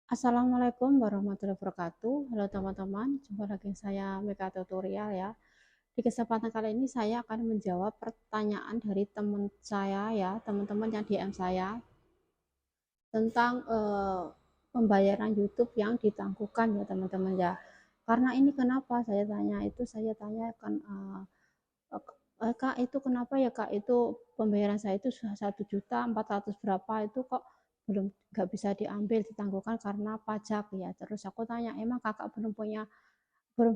Assalamualaikum warahmatullahi wabarakatuh. Halo teman-teman, jumpa lagi saya Mega Tutorial ya. Di kesempatan kali ini saya akan menjawab pertanyaan dari teman saya ya, teman-teman yang DM saya tentang pembayaran YouTube yang ditangguhkan ya teman-teman ya. Karena ini kenapa saya tanya itu, saya tanyakan Kak, itu kenapa ya Kak, itu pembayaran saya itu sudah 1.400.000 berapa itu kok belum nggak bisa diambil ditangguhkan karena pajak ya. Terus aku tanya, emang Kakak belum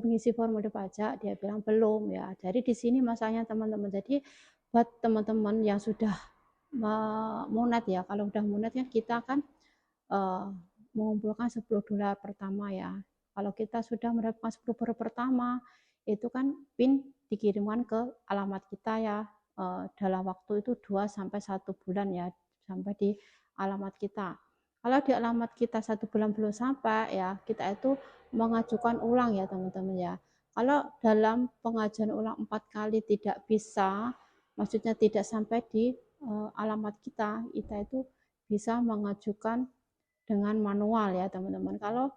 mengisi formulir pajak? Dia bilang belum ya. Jadi di sini masalahnya teman-teman. Jadi buat teman-teman yang sudah munet ya, kalau udah munet ya kita kan uh, mengumpulkan $10 pertama ya. Kalau kita sudah mendapatkan $10 pertama, itu kan PIN dikirimkan ke alamat kita ya, dalam waktu itu 2 sampai 1 bulan ya, sampai di alamat kita. Kalau di alamat kita 1 bulan belum sampai ya, kita itu mengajukan ulang ya teman-teman ya. Kalau dalam pengajuan ulang 4 kali tidak bisa, maksudnya tidak sampai di alamat kita itu bisa mengajukan dengan manual ya teman-teman. Kalau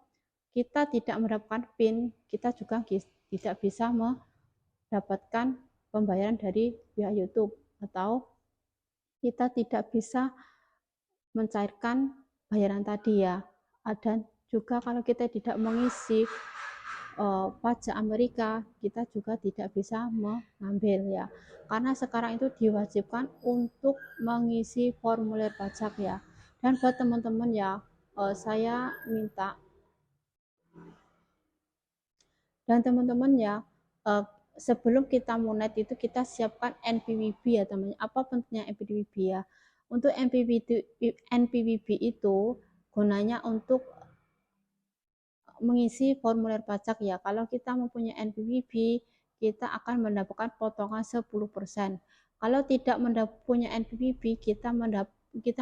kita tidak mendapatkan PIN, kita juga tidak bisa mendapatkan pembayaran dari pihak YouTube, atau kita tidak bisa mencairkan bayaran tadi ya. Dan juga kalau kita tidak mengisi pajak Amerika, kita juga tidak bisa mengambil ya. Karena sekarang itu diwajibkan untuk mengisi formulir pajak ya. Dan buat teman-teman ya, saya minta dan teman-teman ya, sebelum kita monet itu kita siapkan NPWP ya teman-teman. Apa pentingnya NPWP ya? Untuk NPWP itu gunanya untuk mengisi formulir pajak ya. Kalau kita mempunyai NPWP, kita akan mendapatkan potongan 10%. Kalau tidak punya NPWP, kita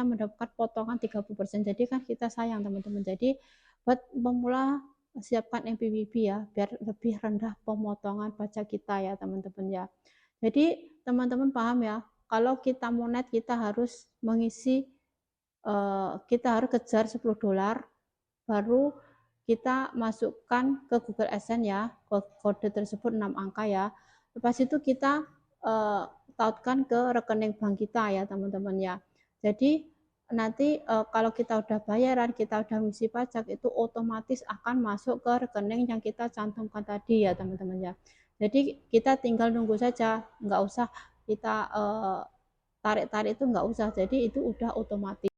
mendapatkan potongan 30%. Jadi kan kita sayang teman-teman. Jadi buat pemula, siapkan NPWP ya, biar lebih rendah pemotongan pajak kita ya teman-teman ya. Jadi teman-teman paham ya, kalau kita monet kita harus mengisi, kita harus kejar $10, baru kita masukkan ke Google AdSense ya, kode tersebut 6 angka ya. Lepas itu kita tautkan ke rekening bank kita ya teman-teman ya. Jadi nanti kalau kita udah bayaran, kita udah mengisi pajak, itu otomatis akan masuk ke rekening yang kita cantumkan tadi ya teman-teman ya. Jadi kita tinggal nunggu saja, nggak usah kita tarik-tarik, itu nggak usah, jadi itu udah otomatis.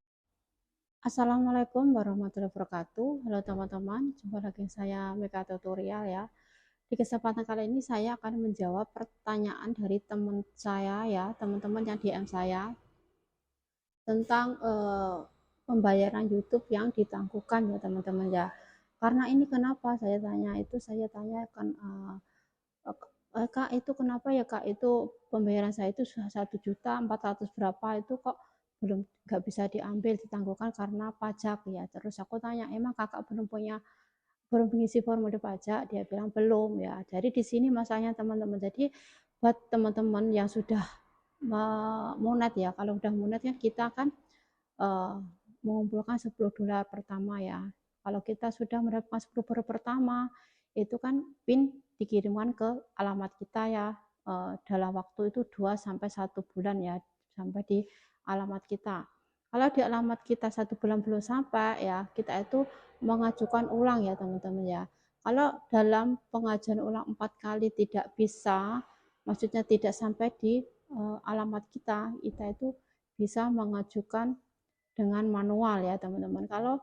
Assalamualaikum warahmatullahi wabarakatuh. Halo teman-teman, jumpa lagi saya Mega Tutorial ya. Di kesempatan kali ini saya akan menjawab pertanyaan dari teman saya ya, teman-teman yang DM saya tentang pembayaran YouTube yang ditangguhkan ya teman-teman ya. Karena ini kenapa saya tanya itu, saya tanyakan Kak, itu kenapa ya Kak, itu pembayaran saya itu sudah 1.400.000 berapa itu kok belum nggak bisa diambil ditangguhkan karena pajak ya. Terus aku tanya, emang Kakak belum mengisi formulir pajak? Dia bilang belum ya. Jadi di sini masalahnya teman-teman. Jadi buat teman-teman yang sudah munet ya, kalau udah munet kan kita kan uh, mengumpulkan $10 pertama ya. Kalau kita sudah mendapatkan $10 pertama, itu kan PIN dikirimkan ke alamat kita ya, dalam waktu itu 2 sampai 1 bulan ya, sampai di alamat kita. Kalau di alamat kita 1 bulan belum sampai ya, kita itu mengajukan ulang ya teman-teman ya. Kalau dalam pengajuan ulang 4 kali tidak bisa, maksudnya tidak sampai di alamat kita itu bisa mengajukan dengan manual ya teman-teman. Kalau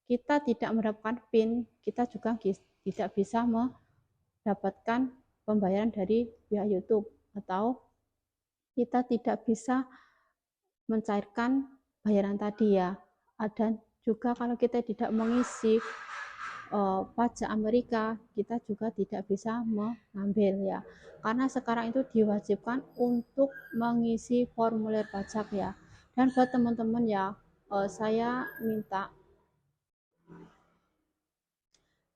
kita tidak mendapatkan PIN, kita juga tidak bisa mendapatkan pembayaran dari pihak YouTube, atau kita tidak bisa mencairkan bayaran tadi ya. Dan juga kalau kita tidak mengisi pajak Amerika, kita juga tidak bisa mengambil ya. Karena sekarang itu diwajibkan untuk mengisi formulir pajak ya. Dan buat teman-teman ya, saya minta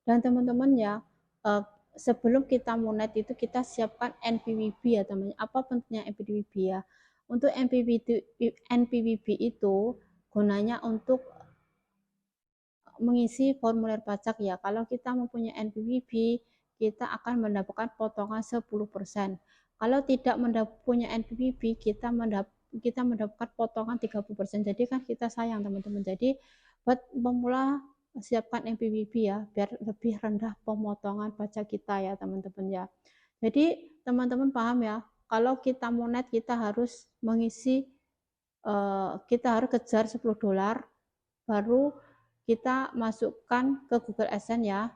dan teman-teman ya, sebelum kita monet itu kita siapkan NPWP ya teman-teman. Apa pentingnya NPWP ya? Untuk NPWP itu gunanya untuk mengisi formulir pajak ya. Kalau kita mempunyai NPWP, kita akan mendapatkan potongan 10%. Kalau tidak punya NPWP, kita mendapatkan potongan 30%. Jadi kan kita sayang teman-teman. Jadi buat pemula siapkan NPWP ya, biar lebih rendah pemotongan pajak kita ya teman-teman ya. Jadi teman-teman paham ya, kalau kita mau net kita harus mengisi, kita harus kejar $10, baru kita masukkan ke Google AdSense ya,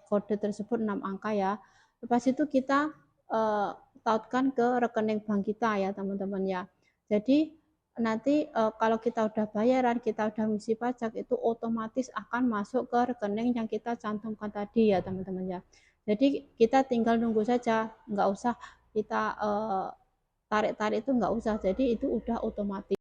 kode tersebut 6 angka ya. Lepas itu kita tautkan ke rekening bank kita ya teman-teman ya. Jadi nanti kalau kita udah bayaran, kita udah mengisi pajak, itu otomatis akan masuk ke rekening yang kita cantumkan tadi ya teman-teman ya. Jadi kita tinggal nunggu saja, nggak usah kita tarik-tarik, itu nggak usah, jadi itu udah otomatis.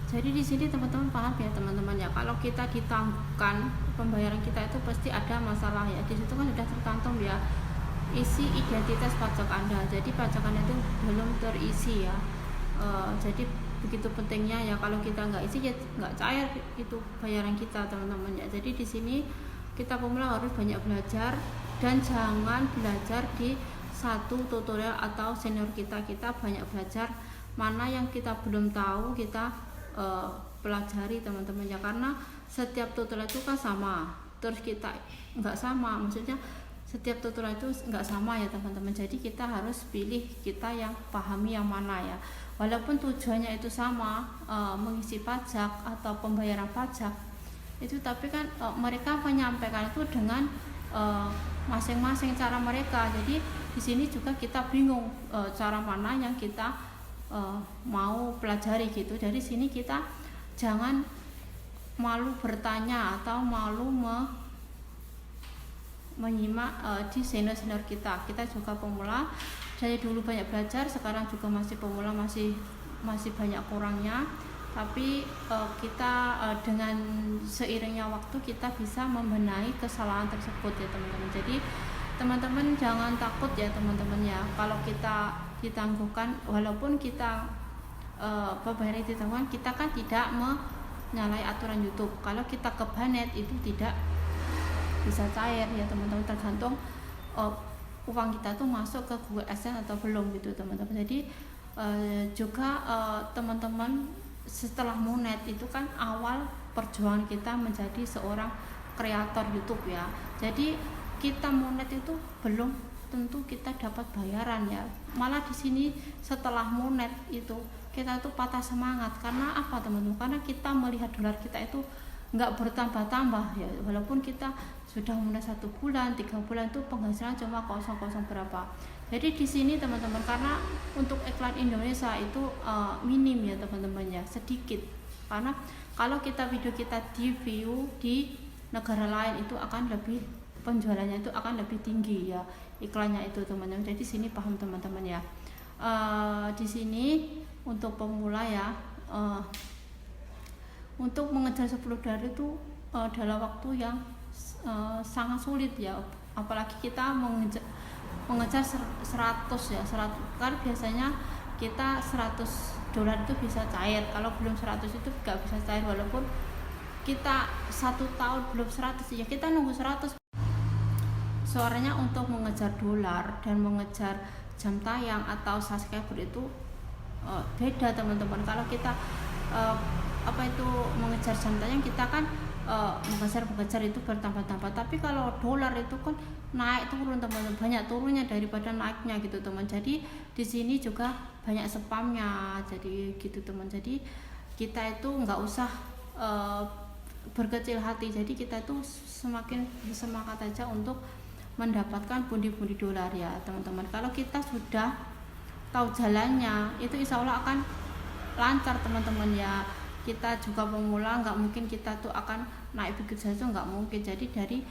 Jadi di sini teman-teman paham ya teman-teman ya, kalau kita ditangguhkan pembayaran kita itu pasti ada masalah ya. Di situ kan sudah tercantum ya, isi identitas pajak Anda. Jadi pajak Anda itu belum terisi ya. Jadi begitu pentingnya ya, kalau kita nggak isi ya nggak cair itu bayaran kita teman-teman ya. Jadi di sini kita pemula harus banyak belajar, dan jangan belajar di satu tutorial atau senior kita banyak belajar, mana yang kita belum tahu kita pelajari teman-teman ya, karena setiap tutorial itu kan sama, terus kita nggak sama, maksudnya setiap tutorial itu nggak sama ya teman-teman. Jadi kita harus pilih kita yang pahami yang mana ya, walaupun tujuannya itu sama, mengisi pajak atau pembayaran pajak itu, tapi kan mereka menyampaikan itu dengan masing-masing cara mereka. Jadi di sini juga kita bingung cara mana yang kita mau pelajari gitu. Dari sini kita jangan malu bertanya atau malu menyimak di senior kita juga pemula. Dari dulu banyak belajar, sekarang juga masih pemula, masih banyak kurangnya, tapi kita dengan seiringnya waktu kita bisa membenahi kesalahan tersebut ya teman-teman. Jadi teman-teman jangan takut ya teman-teman ya, kalau kita ditangguhkan, walaupun kita pembayaran ditangguhkan, kita kan tidak menyalahi aturan YouTube. Kalau kita ke Banet itu tidak bisa cair ya teman-teman, tergantung uang kita tuh masuk ke Google AdSense atau belum gitu teman-teman. Jadi juga teman-teman setelah Monet itu kan awal perjuangan kita menjadi seorang kreator YouTube ya. Jadi kita Monet itu belum tentu kita dapat bayaran ya. Malah di sini setelah Monet itu kita tuh patah semangat. Karena apa teman-teman? Karena kita melihat dolar kita itu nggak bertambah-tambah ya, walaupun kita sudah mulai 1 bulan, 3 bulan itu penghasilan cuma kosong berapa. Jadi di sini teman-teman, karena untuk iklan Indonesia itu minim ya teman-teman ya, sedikit. Karena kalau kita video kita di view di negara lain itu akan lebih, penjualannya itu akan lebih tinggi ya iklannya itu teman-teman. Jadi sini paham teman-teman ya. Di sini untuk pemula ya, untuk mengejar $10 itu dalam waktu yang sangat sulit ya, apalagi kita mengejar 100 ya, 100 kan biasanya kita $100 itu bisa cair, kalau belum 100 itu nggak bisa cair, walaupun kita 1 tahun belum 100 ya kita nunggu 100. Soalnya untuk mengejar dolar dan mengejar jam tayang atau subscriber itu beda teman-teman. Kalau kita mengejar jam tayang, kita kan mengejar itu bertambah-tambah, tapi kalau dolar itu kan naik turun teman-teman, banyak turunnya daripada naiknya gitu teman. Jadi di sini juga banyak spamnya, jadi gitu teman. Jadi kita itu nggak usah berkecil hati, jadi kita itu semakin semangat aja untuk mendapatkan pundi-pundi dolar ya teman-teman. Kalau kita sudah tahu jalannya, itu insya Allah akan lancar teman-teman ya. Kita juga pemula, nggak mungkin kita tuh akan naik begitu saja, nggak mungkin. Jadi dari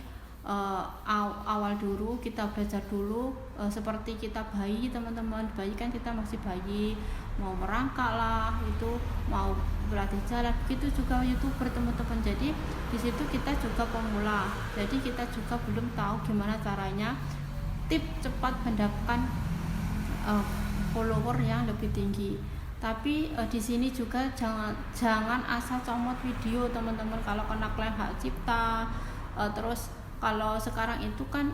awal dulu kita belajar dulu, seperti kita bayi teman-teman. Bayi kan kita masih bayi, mau merangkak lah, itu mau berlatih jalan, begitu juga YouTuber teman-teman. Jadi di situ kita juga pemula, jadi kita juga belum tahu gimana caranya cepat mendapatkan follower yang lebih tinggi. Tapi di sini juga jangan asal comot video teman-teman, kalau kena klaim hak cipta. Terus kalau sekarang itu kan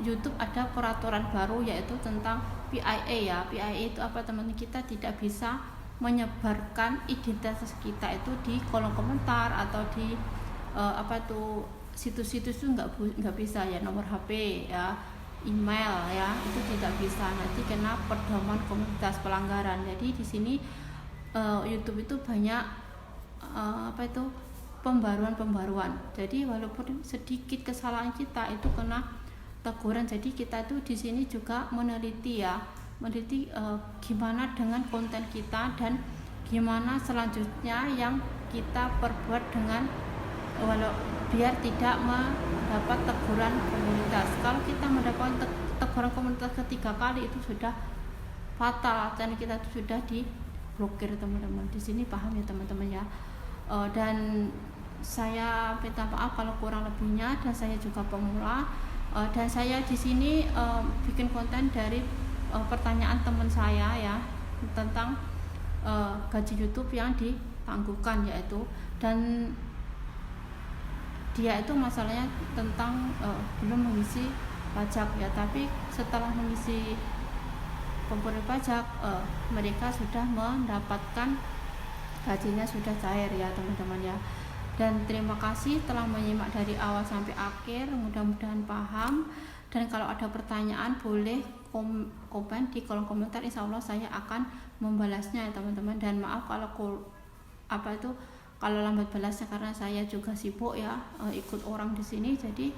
YouTube ada peraturan baru yaitu tentang PIA ya. PIA itu apa teman-teman? Kita tidak bisa menyebarkan identitas kita itu di kolom komentar atau di situs-situs itu nggak bisa ya, nomor HP ya, email ya, itu tidak bisa, nanti kena pedoman komunitas pelanggaran. Jadi di sini YouTube itu banyak pembaruan. Jadi walaupun sedikit kesalahan kita itu kena teguran. Jadi kita itu di sini juga meneliti gimana dengan konten kita dan gimana selanjutnya yang kita perbuat dengan biar tidak mendapat teguran komunitas. Kalau kita mendapatkan teguran komunitas ketiga kali itu sudah fatal dan kita itu sudah diblokir teman-teman. Di sini paham ya teman-teman ya. Dan saya minta maaf kalau kurang lebihnya, dan saya juga pemula, dan saya di sini bikin konten dari pertanyaan teman saya ya tentang gaji YouTube yang ditangguhkan yaitu, dan dia itu masalahnya tentang belum mengisi pajak ya, tapi setelah mengisi pembayar pajak mereka sudah mendapatkan gajinya, sudah cair ya teman-teman ya. Dan terima kasih telah menyimak dari awal sampai akhir, mudah-mudahan paham. Dan kalau ada pertanyaan boleh komen di kolom komentar, insya Allah saya akan membalasnya ya teman-teman. Dan maaf kalau kalau lambat balasnya karena saya juga sibuk ya, ikut orang di sini, jadi